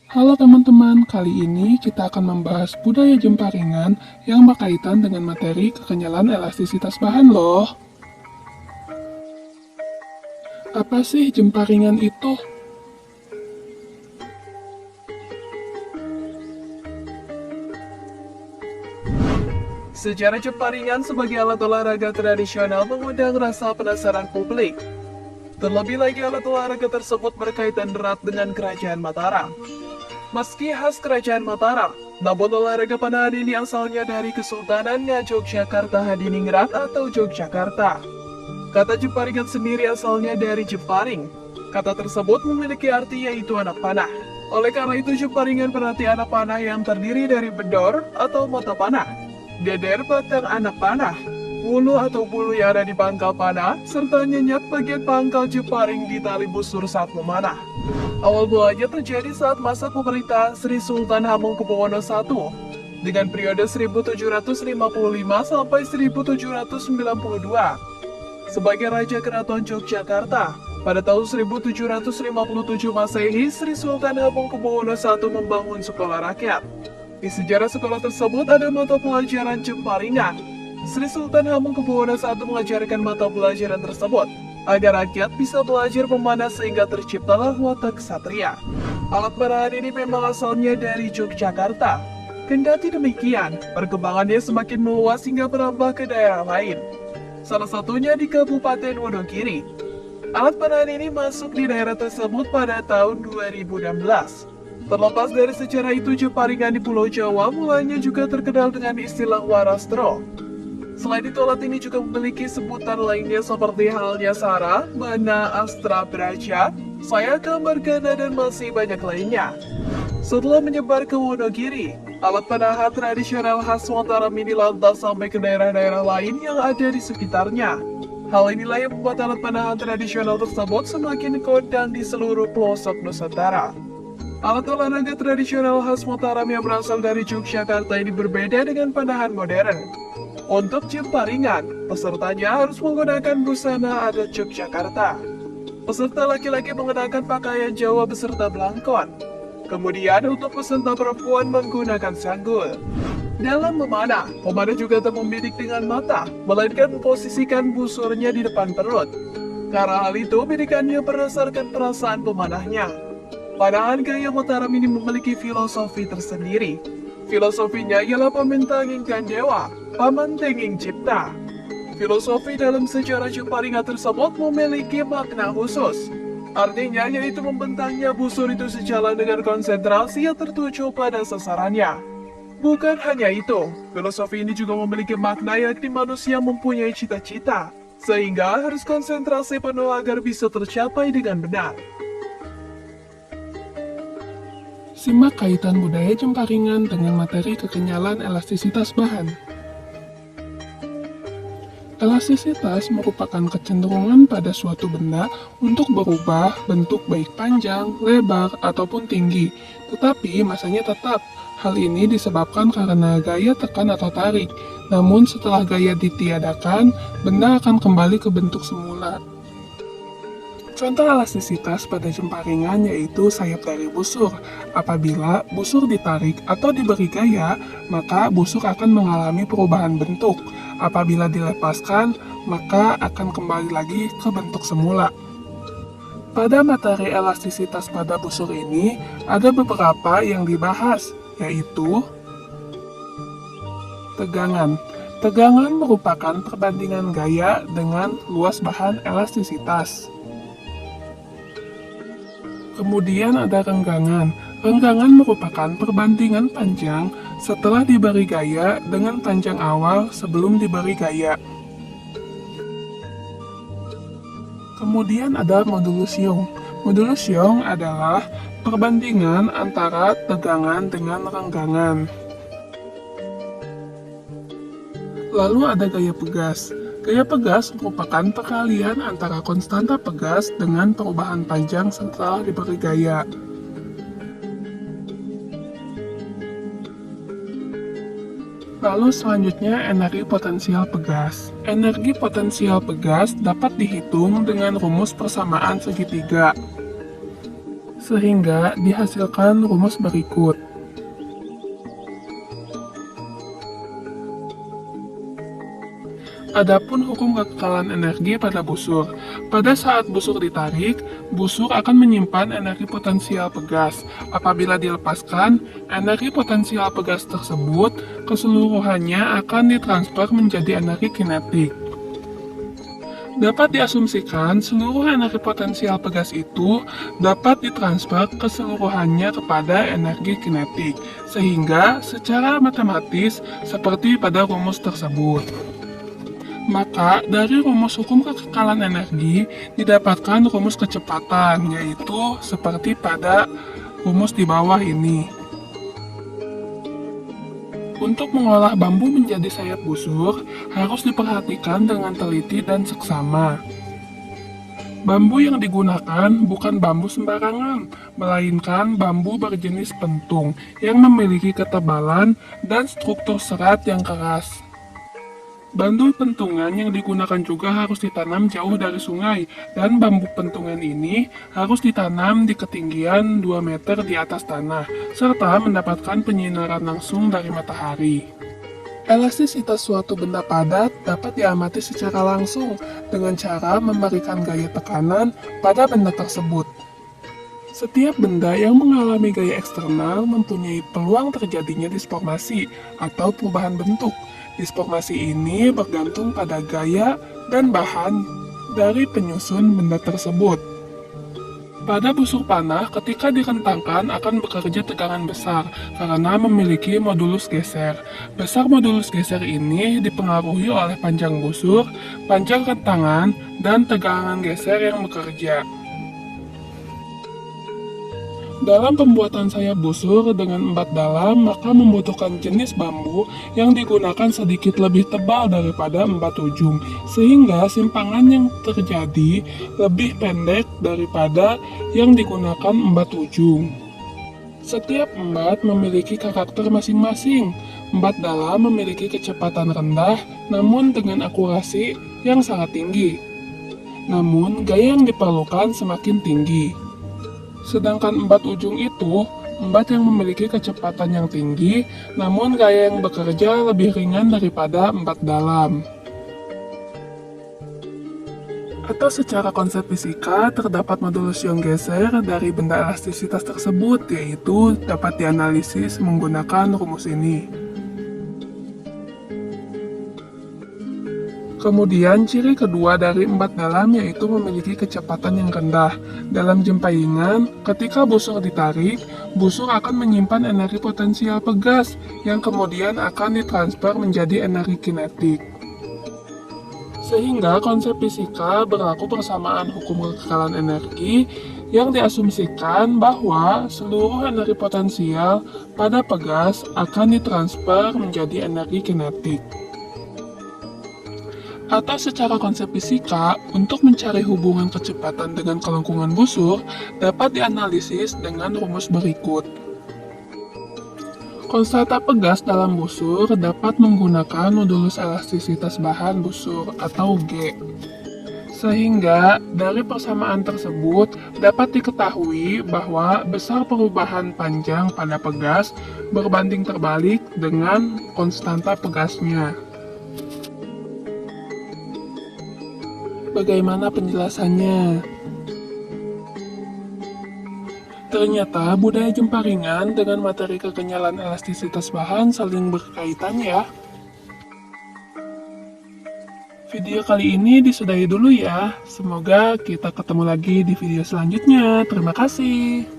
Halo teman-teman, kali ini kita akan membahas budaya jemparingan yang berkaitan dengan materi kekenyalan elastisitas bahan loh. Apa sih jemparingan itu? Sejarah jemparingan sebagai alat olahraga tradisional mengundang rasa penasaran publik. Terlebih lagi alat olahraga tersebut berkaitan erat dengan Kerajaan Mataram. Meski khas Kerajaan Mataram, namun olahraga panahan ini asalnya dari Kesultanan Ngayogyakarta Hadiningrat atau Yogyakarta. Kata jemparingan sendiri asalnya dari jemparing. Kata tersebut memiliki arti yaitu anak panah. Oleh karena itu jemparingan berarti anak panah yang terdiri dari bedor atau mata panah, deder batang anak panah, bulu atau bulu yang ada di pangkal panah, serta nyenyak bagian pangkal jemparing di tali busur saat memanah. Awal mulanya terjadi saat masa pemerintahan Sri Sultan Hamengkubuwono I dengan periode 1755 sampai 1792 sebagai Raja Keraton Yogyakarta. Pada tahun 1757 Masehi, Sri Sultan Hamengkubuwono I membangun sekolah rakyat. Di sejarah sekolah tersebut ada mata pelajaran jemparingan. Sri Sultan Hamengkubuwono I mengajarkan mata pelajaran tersebut agar rakyat bisa belajar memanah sehingga terciptalah watak ksatria. Alat panahan ini memang asalnya dari Yogyakarta. Kendati demikian, perkembangannya semakin meluas hingga merambah ke daerah lain. Salah satunya di Kabupaten Wonogiri. Alat panahan ini masuk di daerah tersebut pada tahun 2016. Terlepas dari sejarah itu, jemparingan di Pulau Jawa mulanya juga terkenal dengan istilah warastro. Selain itu, alat ini juga memiliki sebutan lainnya seperti halnya sara, mana, astra, braja, sayaka, margana, dan masih banyak lainnya. Setelah menyebar ke Wonogiri, alat panahan tradisional khas Mataram ini lantas sampai ke daerah-daerah lain yang ada di sekitarnya. Hal inilah yang membuat alat panahan tradisional tersebut semakin kondang di seluruh pelosok Nusantara. Alat olahraga tradisional khas Mataram yang berasal dari Yogyakarta ini berbeda dengan panahan modern. Untuk jemparingan, pesertanya harus menggunakan busana adat Yogyakarta. Peserta laki-laki mengenakan pakaian Jawa beserta belangkon. Kemudian untuk peserta perempuan menggunakan sanggul. Dalam memanah, pemanah juga tak membidik dengan mata, melainkan memposisikan busurnya di depan perut. Karena hal itu, bidikannya berdasarkan perasaan pemanahnya. Panahan gaya Mataram ini memiliki filosofi tersendiri. Filosofinya ialah pamentangingkan dewa, pamantenging cipta. Filosofi dalam sejarah jemparingan tersebut memiliki makna khusus. Artinya yaitu membentangnya busur itu sejalan dengan konsentrasi yang tertuju pada sasarannya. Bukan hanya itu, filosofi ini juga memiliki makna yakni manusia mempunyai cita-cita, sehingga harus konsentrasi penuh agar bisa tercapai dengan benar. Simak kaitan budaya jemparingan dengan materi kekenyalan elastisitas bahan. Elastisitas merupakan kecenderungan pada suatu benda untuk berubah bentuk baik panjang, lebar, ataupun tinggi, tetapi masanya tetap. Hal ini disebabkan karena gaya tekan atau tarik, namun setelah gaya ditiadakan, benda akan kembali ke bentuk semula. Contoh elastisitas pada jemparingan yaitu sayap dari busur. Apabila busur ditarik atau diberi gaya, maka busur akan mengalami perubahan bentuk. Apabila dilepaskan, maka akan kembali lagi ke bentuk semula. Pada materi elastisitas pada busur ini, ada beberapa yang dibahas, yaitu tegangan. Tegangan merupakan perbandingan gaya dengan luas bahan elastisitas. Kemudian ada renggangan. Renggangan merupakan perbandingan panjang setelah diberi gaya dengan panjang awal sebelum diberi gaya. Kemudian ada modulus Young. Modulus Young adalah perbandingan antara tegangan dengan renggangan. Lalu ada gaya pegas. Gaya pegas merupakan peralihan antara konstanta pegas dengan perubahan panjang setelah diberi gaya. Lalu selanjutnya energi potensial pegas. Energi potensial pegas dapat dihitung dengan rumus persamaan segitiga. sehingga dihasilkan rumus berikut. Adapun hukum kekekalan energi pada busur. Pada saat busur ditarik, busur akan menyimpan energi potensial pegas. Apabila dilepaskan, energi potensial pegas tersebut keseluruhannya akan ditransfer menjadi energi kinetik. Dapat diasumsikan seluruh energi potensial pegas itu dapat ditransfer keseluruhannya kepada energi kinetik, sehingga secara matematis seperti pada rumus tersebut. Maka, dari rumus hukum kekekalan energi didapatkan rumus kecepatan, yaitu seperti pada rumus di bawah ini. Untuk mengolah bambu menjadi sayap busur, harus diperhatikan dengan teliti dan seksama. Bambu yang digunakan bukan bambu sembarangan, melainkan bambu berjenis pentung yang memiliki ketebalan dan struktur serat yang keras. Bambu pentungan yang digunakan juga harus ditanam jauh dari sungai, dan bambu pentungan ini harus ditanam di ketinggian 2 meter di atas tanah, serta mendapatkan penyinaran langsung dari matahari. Elastisitas suatu benda padat dapat diamati secara langsung dengan cara memberikan gaya tekanan pada benda tersebut. Setiap benda yang mengalami gaya eksternal mempunyai peluang terjadinya disformasi atau perubahan bentuk. Disformasi ini bergantung pada gaya dan bahan dari penyusun benda tersebut. Pada busur panah, ketika direntangkan akan bekerja tegangan besar karena memiliki modulus geser. Besar modulus geser ini dipengaruhi oleh panjang busur, panjang rentangan, dan tegangan geser yang bekerja. Dalam pembuatan sayap busur dengan embat dalam, maka membutuhkan jenis bambu yang digunakan sedikit lebih tebal daripada embat ujung, sehingga simpangan yang terjadi lebih pendek daripada yang digunakan embat ujung. Setiap embat memiliki karakter masing-masing. Embat dalam memiliki kecepatan rendah, namun dengan akurasi yang sangat tinggi. Namun, gaya yang diperlukan semakin tinggi. Sedangkan embat ujung itu, embat yang memiliki kecepatan yang tinggi, namun gaya yang bekerja lebih ringan daripada embat dalam. Atau secara konsep fisika, terdapat modulus ion geser dari benda elastisitas tersebut, yaitu dapat dianalisis menggunakan rumus ini. Kemudian, ciri kedua dari embat dalam yaitu memiliki kecepatan yang rendah. Dalam jempaingan, ketika busur ditarik, busur akan menyimpan energi potensial pegas yang kemudian akan ditransfer menjadi energi kinetik. Sehingga konsep fisika berlaku persamaan hukum kekekalan energi yang diasumsikan bahwa seluruh energi potensial pada pegas akan ditransfer menjadi energi kinetik. Atau secara konsep fisika, untuk mencari hubungan kecepatan dengan kelengkungan busur dapat dianalisis dengan rumus berikut. Konstanta pegas dalam busur dapat menggunakan modulus elastisitas bahan busur atau G. Sehingga dari persamaan tersebut dapat diketahui bahwa besar perubahan panjang pada pegas berbanding terbalik dengan konstanta pegasnya. Bagaimana penjelasannya? Ternyata budaya jemparingan dengan materi kekenyalan elastisitas bahan saling berkaitan ya. Video kali ini disudahi dulu ya. Semoga kita ketemu lagi di video selanjutnya. Terima kasih.